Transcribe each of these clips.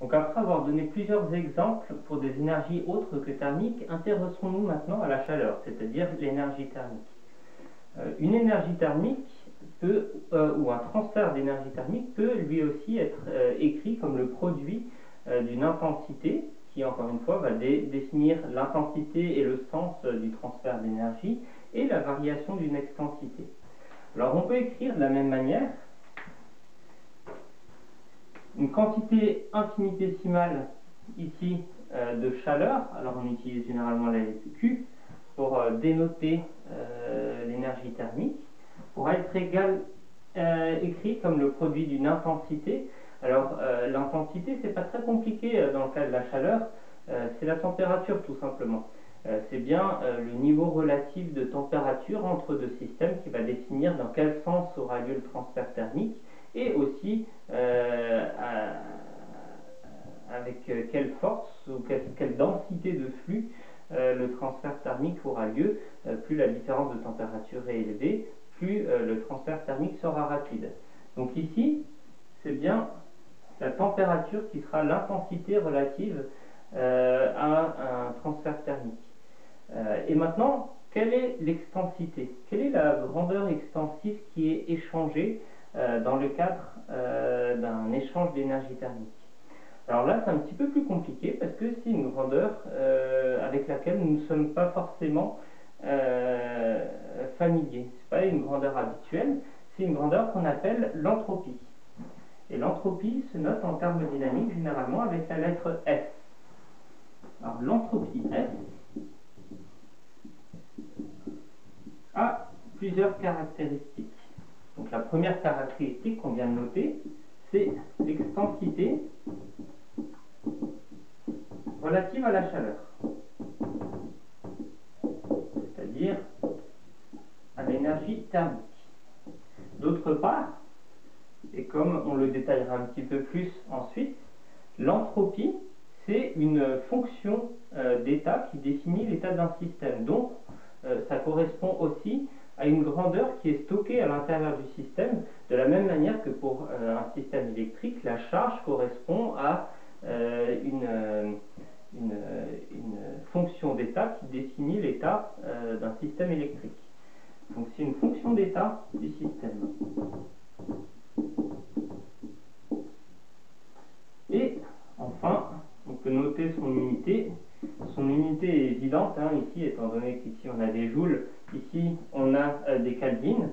Donc après avoir donné plusieurs exemples pour des énergies autres que thermiques, intéressons-nous maintenant à la chaleur, c'est-à-dire l'énergie thermique. Une énergie thermique peut, ou un transfert d'énergie thermique peut lui aussi être écrit comme le produit d'une intensité, qui encore une fois va définir l'intensité et le sens du transfert d'énergie, et la variation d'une extensité. Alors on peut écrire de la même manière une quantité infinitésimale ici de chaleur. Alors on utilise généralement la lettre Q pour dénoter l'énergie thermique, pourra être écrit comme le produit d'une intensité. Alors l'intensité, c'est pas très compliqué dans le cas de la chaleur, c'est la température tout simplement. C'est bien le niveau relatif de température entre deux systèmes qui va définir dans quel sens aura lieu le transfert thermique, et aussi avec quelle force ou quelle densité de flux le transfert thermique aura lieu. Plus la différence de température est élevée, plus le transfert thermique sera rapide. Donc ici, c'est bien la température qui sera l'intensité relative à un transfert thermique. Et maintenant, quelle est l'extensité? Quelle est la grandeur extensive qui est échangée dans le cadre d'un échange d'énergie thermique? Alors là, c'est un petit peu plus compliqué parce que c'est une grandeur avec laquelle nous ne sommes pas forcément familiers. Ce n'est pas une grandeur habituelle, c'est une grandeur qu'on appelle l'entropie. Et l'entropie se note en termes dynamiques généralement avec la lettre F. Alors l'entropie F a plusieurs caractéristiques. Donc la première caractéristique qu'on vient de noter, c'est l'extensité relative à la chaleur, c'est-à-dire à l'énergie thermique. D'autre part, et comme on le détaillera un petit peu plus ensuite, l'entropie, c'est une fonction d'état qui définit l'état d'un système. Donc, ça correspond aussi à une grandeur qui est stockée à l'intérieur du système, de la même manière que pour un système électrique, la charge correspond à une fonction d'état qui définit l'état d'un système électrique. Donc c'est une fonction d'état du système. Et enfin, on peut noter son unité. Son unité est évidente, hein, ici, étant donné qu'ici on a des joules, ici on a des kelvins.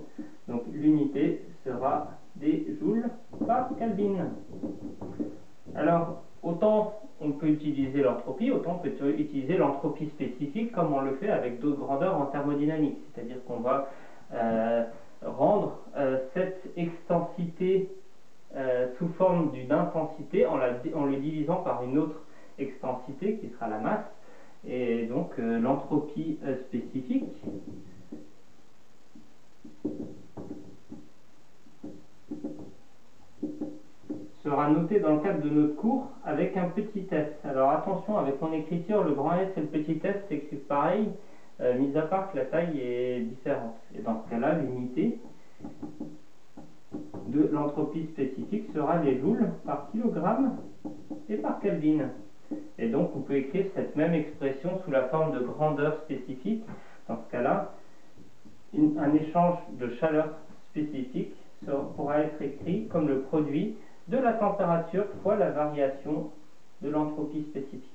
Donc l'unité sera des joules par kelvin. Alors, autant on peut utiliser l'entropie, autant on peut utiliser l'entropie spécifique comme on le fait avec d'autres grandeurs en thermodynamique. C'est-à-dire qu'on va rendre cette extensité sous forme d'une intensité en le divisant par une autre extensité qui sera la masse. Et donc l'entropie spécifique sera noté dans le cadre de notre cours avec un petit s. Alors attention, avec mon écriture, le grand S et le petit s s'écrivent pareil, mis à part que la taille est différente. Et dans ce cas-là, l'unité de l'entropie spécifique sera les joules par kilogramme et par kelvin. Et donc on peut écrire cette même expression sous la forme de grandeur spécifique. Dans ce cas-là, un échange de chaleur spécifique pourra être écrit comme le produit de la température fois la variation de l'entropie spécifique.